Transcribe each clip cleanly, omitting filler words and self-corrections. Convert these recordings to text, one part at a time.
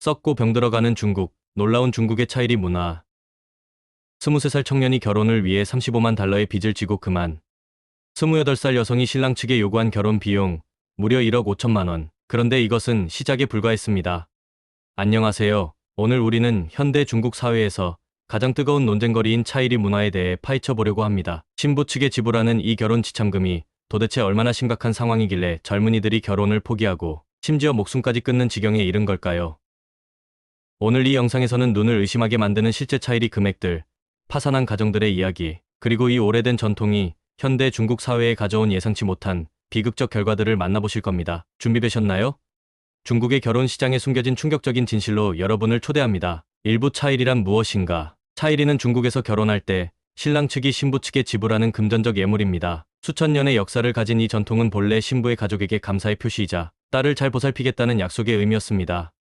썩고 병들어가는 중국, 놀라운 중국의 차이리 문화. 23살 청년이 결혼을 위해 35만 달러의 빚을 지고 그만. 28살 여성이 신랑 측에 요구한 결혼 비용, 무려 1억 5천만 원. 그런데 이것은 시작에 불과했습니다. 안녕하세요. 오늘 우리는 현대 중국 사회에서 가장 뜨거운 논쟁거리인 차이리 문화에 대해 파헤쳐 보려고 합니다. 신부 측에 지불하는 이 결혼 지참금이 도대체 얼마나 심각한 상황이길래 젊은이들이 결혼을 포기하고 심지어 목숨까지 끊는 지경에 이른 걸까요? 오늘 이 영상에서는 눈을 의심하게 만드는 실제 차이리 금액들, 파산한 가정들의 이야기, 그리고 이 오래된 전통이 현대 중국 사회에 가져온 예상치 못한 비극적 결과들을 만나보실 겁니다. 준비되셨나요? 중국의 결혼 시장에 숨겨진 충격적인 진실로 여러분을 초대합니다. 일부 차이리란 무엇인가? 차이리는 중국에서 결혼할 때 신랑 측이 신부 측에 지불하는 금전적 예물입니다. 수천 년의 역사를 가진 이 전통은 본래 신부의 가족에게 감사의 표시이자 딸을 잘 보살피겠다는 약속의 의미였습니다.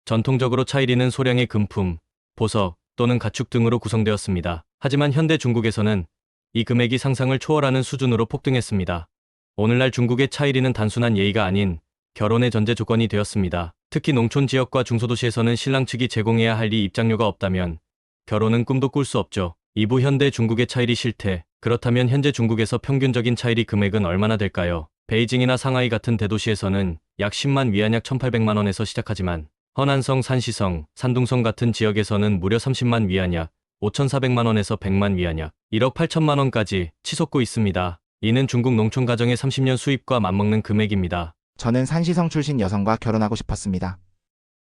전통적으로 차이리는 소량의 금품, 보석 또는 가축 등으로 구성되었습니다. 하지만 현대 중국에서는 이 금액이 상상을 초월하는 수준으로 폭등했습니다. 오늘날 중국의 차이리는 단순한 예의가 아닌 결혼의 전제 조건이 되었습니다. 특히 농촌 지역과 중소도시에서는 신랑 측이 제공해야 할 이 입장료가 없다면 결혼은 꿈도 꿀 수 없죠. 2부 현대 중국의 차이리 실태. 그렇다면 현재 중국에서 평균적인 차이리 금액은 얼마나 될까요? 베이징이나 상하이 같은 대도시에서는 약 10만 위안 약 1,800만 원에서 시작하지만 허난성, 산시성, 산둥성 같은 지역에서는 무려 30만 위안 약 5,400만 원에서 100만 위안 약 1억 8천만 원까지 치솟고 있습니다. 이는 중국 농촌 가정의 30년 수입과 맞먹는 금액입니다. 저는 산시성 출신 여성과 결혼하고 싶었습니다.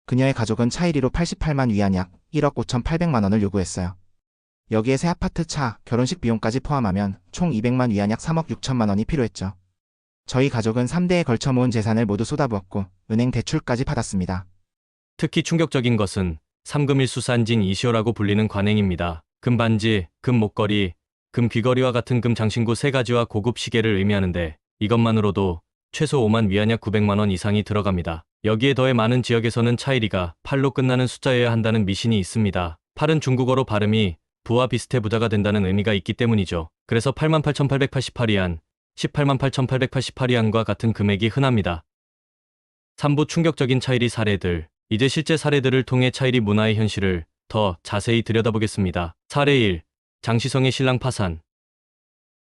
그녀의 가족은 차이리로 88만 위안 약 1억 5,800만 원을 요구했어요. 여기에 새 아파트 차, 결혼식 비용까지 포함하면 총 200만 위안 약 3억 6천만 원이 필요했죠. 저희 가족은 3대에 걸쳐 모은 재산을 모두 쏟아부었고 은행 대출까지 받았습니다. 특히 충격적인 것은 삼금일수산진 이시오라고 불리는 관행입니다. 금반지, 금목걸이, 금귀걸이와 같은 금장신구 3가지와 고급 시계를 의미하는데 이것만으로도 최소 5만 위안 약 900만 원 이상이 들어갑니다. 여기에 더해 많은 지역에서는 차이리가 8로 끝나는 숫자여야 한다는 미신이 있습니다. 8은 중국어로 발음이 부와 비슷해 부자가 된다는 의미가 있기 때문이죠. 그래서 88,888위안, 188,888위안과 같은 금액이 흔합니다. 3부 충격적인 차이리 사례들. 이제 실제 사례들을 통해 차이리 문화의 현실을 더 자세히 들여다보겠습니다. 사례 1. 장시성의 신랑 파산.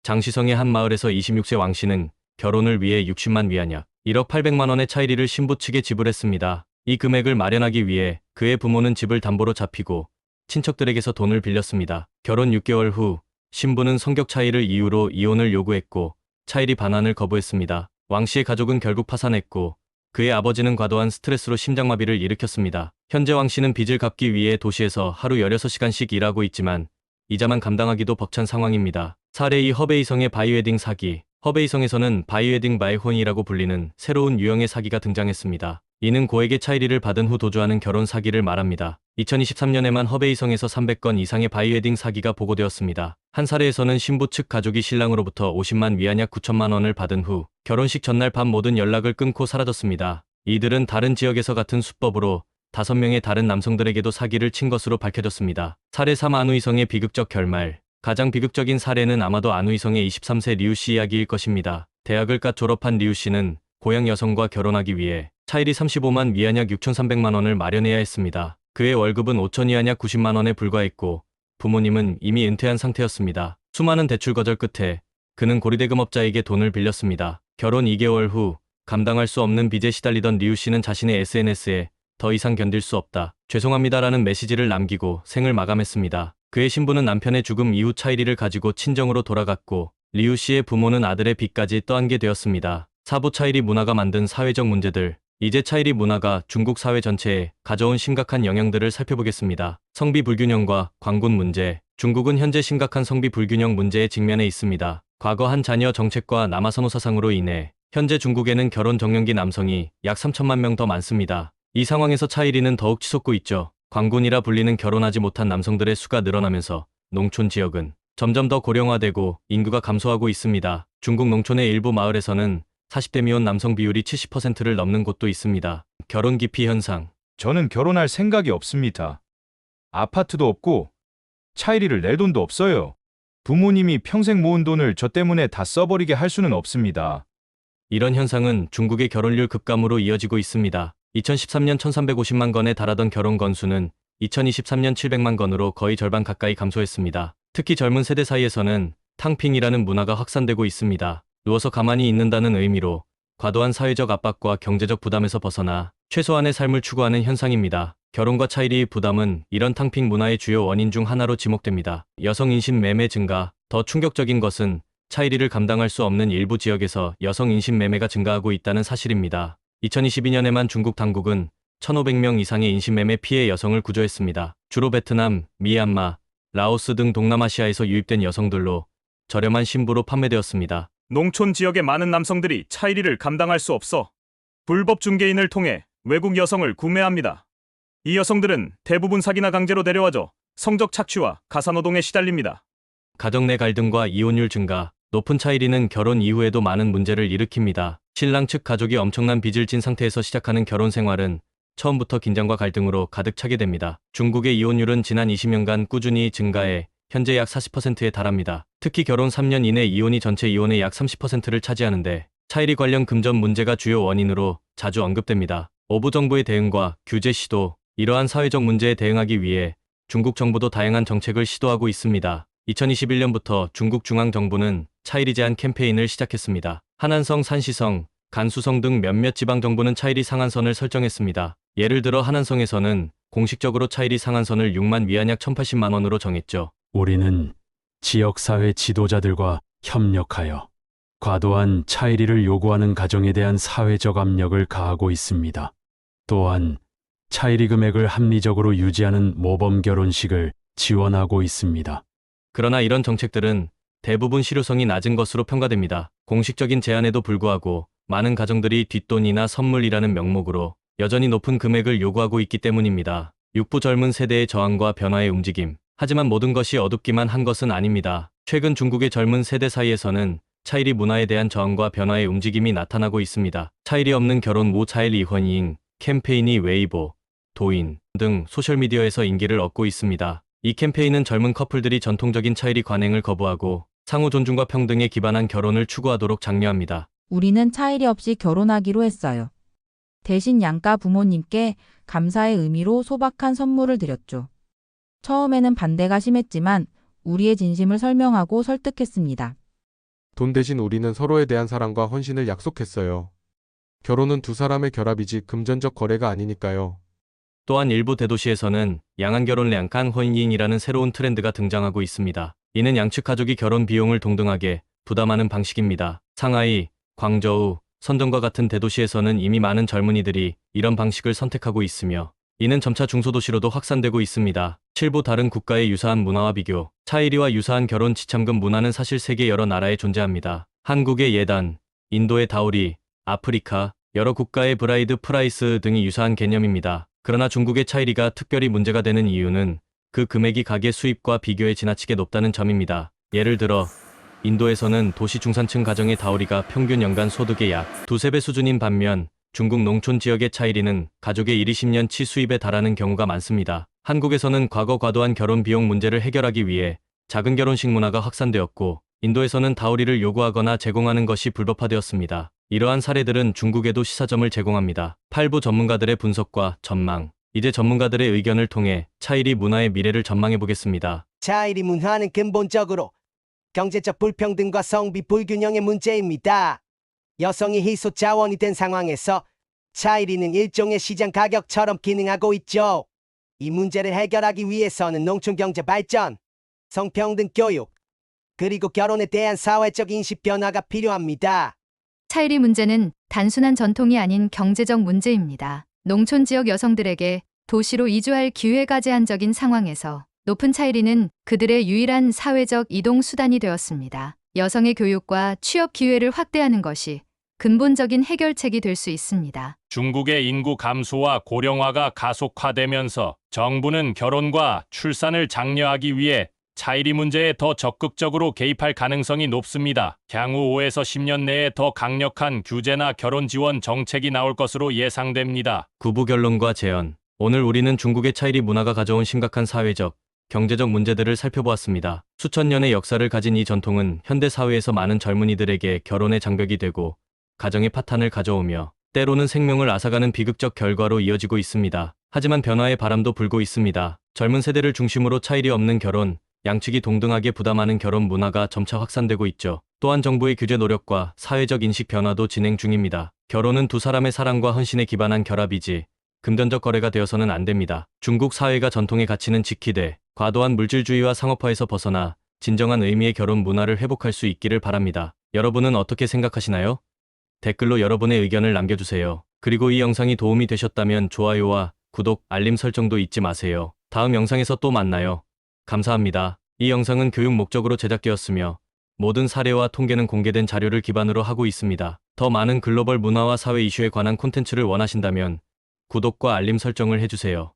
장시성의 한 마을에서 26세 왕씨는 결혼을 위해 60만 위안 약 1억 800만 원의 차이리를 신부 측에 지불했습니다. 이 금액을 마련하기 위해 그의 부모는 집을 담보로 잡히고 친척들에게서 돈을 빌렸습니다. 결혼 6개월 후 신부는 성격 차이를 이유로 이혼을 요구했고 차이리 반환을 거부했습니다. 왕씨의 가족은 결국 파산했고 그의 아버지는 과도한 스트레스로 심장마비를 일으켰습니다. 현재 왕씨는 빚을 갚기 위해 도시에서 하루 16시간씩 일하고 있지만 이자만 감당하기도 벅찬 상황입니다. 사례 2. 허베이성의 바이웨딩 사기. 허베이성에서는 바이웨딩 바이혼이라고 불리는 새로운 유형의 사기가 등장했습니다. 이는 고액의 차이리를 받은 후 도주하는 결혼 사기를 말합니다. 2023년에만 허베이성에서 300건 이상의 바이웨딩 사기가 보고되었습니다. 한 사례에서는 신부 측 가족이 신랑으로부터 50만 위안 약 9천만 원을 받은 후 결혼식 전날 밤 모든 연락을 끊고 사라졌습니다. 이들은 다른 지역에서 같은 수법으로 5명의 다른 남성들에게도 사기를 친 것으로 밝혀졌습니다. 사례 3. 안우이성의 비극적 결말. 가장 비극적인 사례는 아마도 안우이성의 23세 리우씨 이야기일 것입니다. 대학을 갓 졸업한 리우씨는 고향 여성과 결혼하기 위해 차이리 35만 위안 약 6,300만 원을 마련해야 했습니다. 그의 월급은 5천 위안 약 90만 원에 불과했고 부모님은 이미 은퇴한 상태였습니다. 수많은 대출 거절 끝에 그는 고리대금업자에게 돈을 빌렸습니다. 결혼 2개월 후 감당할 수 없는 빚에 시달리던 리우씨는 자신의 SNS에 더 이상 견딜 수 없다, 죄송합니다라는 메시지를 남기고 생을 마감했습니다. 그의 신부는 남편의 죽음 이후 차이리를 가지고 친정으로 돌아갔고 리우씨의 부모는 아들의 빚까지 떠안게 되었습니다. 4부 차이리 문화가 만든 사회적 문제들. 이제 차이리 문화가 중국 사회 전체에 가져온 심각한 영향들을 살펴보겠습니다. 성비 불균형과 광군 문제. 중국은 현재 심각한 성비 불균형 문제에 직면해 있습니다. 과거 한 자녀 정책과 남아선호 사상으로 인해 현재 중국에는 결혼 정년기 남성이 약 3천만 명 더 많습니다. 이 상황에서 차이리는 더욱 치솟고 있죠. 광군이라 불리는 결혼하지 못한 남성들의 수가 늘어나면서 농촌 지역은 점점 더 고령화되고 인구가 감소하고 있습니다. 중국 농촌의 일부 마을에서는 40대 미혼 남성 비율이 70%를 넘는 곳도 있습니다. 결혼 기피 현상. 저는 결혼할 생각이 없습니다. 아파트도 없고 차이리를 낼 돈도 없어요. 부모님이 평생 모은 돈을 저 때문에 다 써버리게 할 수는 없습니다. 이런 현상은 중국의 결혼률 급감으로 이어지고 있습니다. 2013년 1350만 건에 달하던 결혼 건수는 2023년 700만 건으로 거의 절반 가까이 감소했습니다. 특히 젊은 세대 사이에서는 탕핑이라는 문화가 확산되고 있습니다. 누워서 가만히 있는다는 의미로 과도한 사회적 압박과 경제적 부담에서 벗어나 최소한의 삶을 추구하는 현상입니다. 결혼과 차이리 부담은 이런 탕핑 문화의 주요 원인 중 하나로 지목됩니다. 여성 인신 매매 증가, 더 충격적인 것은 차이리를 감당할 수 없는 일부 지역에서 여성 인신 매매가 증가하고 있다는 사실입니다. 2022년에만 중국 당국은 1,500명 이상의 인신매매 피해 여성을 구조했습니다. 주로 베트남, 미얀마, 라오스 등 동남아시아에서 유입된 여성들로 저렴한 신부로 판매되었습니다. 농촌 지역의 많은 남성들이 차이리를 감당할 수 없어 불법 중개인을 통해 외국 여성을 구매합니다. 이 여성들은 대부분 사기나 강제로 데려와져 성적 착취와 가사노동에 시달립니다. 가정 내 갈등과 이혼율 증가, 높은 차이리는 결혼 이후에도 많은 문제를 일으킵니다. 신랑 측 가족이 엄청난 빚을 진 상태에서 시작하는 결혼 생활은 처음부터 긴장과 갈등으로 가득 차게 됩니다. 중국의 이혼율은 지난 20년간 꾸준히 증가해 현재 약 40%에 달합니다. 특히 결혼 3년 이내 이혼이 전체 이혼의 약 30%를 차지하는데 차이리 관련 금전 문제가 주요 원인으로 자주 언급됩니다. 오부 정부의 대응과 규제 시도, 이러한 사회적 문제에 대응하기 위해 중국 정부도 다양한 정책을 시도하고 있습니다. 2021년부터 중국 중앙정부는 차이리 제한 캠페인을 시작했습니다. 하난성, 산시성, 간수성 등 몇몇 지방정부는 차이리 상한선을 설정했습니다. 예를 들어 하난성에서는 공식적으로 차이리 상한선을 6만 위안 약 1,080만 원으로 정했죠. 우리는 지역사회 지도자들과 협력하여 과도한 차이리를 요구하는 가정에 대한 사회적 압력을 가하고 있습니다. 또한 차이리 금액을 합리적으로 유지하는 모범 결혼식을 지원하고 있습니다. 그러나 이런 정책들은 대부분 실효성이 낮은 것으로 평가됩니다. 공식적인 제안에도 불구하고 많은 가정들이 뒷돈이나 선물이라는 명목으로 여전히 높은 금액을 요구하고 있기 때문입니다. 육부 젊은 세대의 저항과 변화의 움직임. 하지만 모든 것이 어둡기만 한 것은 아닙니다. 최근 중국의 젊은 세대 사이에서는 차이리 문화에 대한 저항과 변화의 움직임이 나타나고 있습니다. 차이리 없는 결혼 무차이리 혼인 캠페인이 웨이보, 도인 등 소셜미디어에서 인기를 얻고 있습니다. 이 캠페인은 젊은 커플들이 전통적인 차이리 관행을 거부하고 상호 존중과 평등에 기반한 결혼을 추구하도록 장려합니다. 우리는 차이리 없이 결혼하기로 했어요. 대신 양가 부모님께 감사의 의미로 소박한 선물을 드렸죠. 처음에는 반대가 심했지만 우리의 진심을 설명하고 설득했습니다. 돈 대신 우리는 서로에 대한 사랑과 헌신을 약속했어요. 결혼은 두 사람의 결합이지 금전적 거래가 아니니까요. 또한 일부 대도시에서는 양안결혼 량간 혼인이라는 새로운 트렌드가 등장하고 있습니다. 이는 양측 가족이 결혼 비용을 동등하게 부담하는 방식입니다. 상하이, 광저우, 선동과 같은 대도시에서는 이미 많은 젊은이들이 이런 방식을 선택하고 있으며 이는 점차 중소도시로도 확산되고 있습니다. 일부 다른 국가의 유사한 문화와 비교, 차이리와 유사한 결혼 지참금 문화는 사실 세계 여러 나라에 존재합니다. 한국의 예단, 인도의 다우리, 아프리카, 여러 국가의 브라이드 프라이스 등이 유사한 개념입니다. 그러나 중국의 차이리가 특별히 문제가 되는 이유는 그 금액이 가계 수입과 비교해 지나치게 높다는 점입니다. 예를 들어 인도에서는 도시 중산층 가정의 다우리가 평균 연간 소득의 약 두세 배 수준인 반면 중국 농촌 지역의 차이리는 가족의 1-20년치 수입에 달하는 경우가 많습니다. 한국에서는 과거 과도한 결혼 비용 문제를 해결하기 위해 작은 결혼식 문화가 확산되었고 인도에서는 다우리를 요구하거나 제공하는 것이 불법화되었습니다. 이러한 사례들은 중국에도 시사점을 제공합니다. 8부 전문가들의 분석과 전망. 이제 전문가들의 의견을 통해 차이리 문화의 미래를 전망해 보겠습니다. 차이리 문화는 근본적으로 경제적 불평등과 성비 불균형의 문제입니다. 여성이 희소 자원이 된 상황에서 차이리는 일종의 시장 가격처럼 기능하고 있죠. 이 문제를 해결하기 위해서는 농촌 경제 발전, 성평등 교육, 그리고 결혼에 대한 사회적 인식 변화가 필요합니다. 차이리 문제는 단순한 전통이 아닌 경제적 문제입니다. 농촌 지역 여성들에게 도시로 이주할 기회가 제한적인 상황에서 높은 차이리는 그들의 유일한 사회적 이동 수단이 되었습니다. 여성의 교육과 취업 기회를 확대하는 것이 근본적인 해결책이 될 수 있습니다. 중국의 인구 감소와 고령화가 가속화되면서 정부는 결혼과 출산을 장려하기 위해 차이리 문제에 더 적극적으로 개입할 가능성이 높습니다. 향후 5에서 10년 내에 더 강력한 규제나 결혼 지원 정책이 나올 것으로 예상됩니다. 구부 결론과 재현. 오늘 우리는 중국의 차이리 문화가 가져온 심각한 사회적, 경제적 문제들을 살펴보았습니다. 수천 년의 역사를 가진 이 전통은 현대 사회에서 많은 젊은이들에게 결혼의 장벽이 되고 가정의 파탄을 가져오며 때로는 생명을 앗아가는 비극적 결과로 이어지고 있습니다. 하지만 변화의 바람도 불고 있습니다. 젊은 세대를 중심으로 차일이 없는 결혼, 양측이 동등하게 부담하는 결혼 문화가 점차 확산되고 있죠. 또한 정부의 규제 노력과 사회적 인식 변화도 진행 중입니다. 결혼은 두 사람의 사랑과 헌신에 기반한 결합이지 금전적 거래가 되어서는 안 됩니다. 중국 사회가 전통의 가치는 지키되 과도한 물질주의와 상업화에서 벗어나 진정한 의미의 결혼 문화를 회복할 수 있기를 바랍니다. 여러분은 어떻게 생각하시나요? 댓글로 여러분의 의견을 남겨주세요. 그리고 이 영상이 도움이 되셨다면 좋아요와 구독, 알림 설정도 잊지 마세요. 다음 영상에서 또 만나요. 감사합니다. 이 영상은 교육 목적으로 제작되었으며 모든 사례와 통계는 공개된 자료를 기반으로 하고 있습니다. 더 많은 글로벌 문화와 사회 이슈에 관한 콘텐츠를 원하신다면 구독과 알림 설정을 해주세요.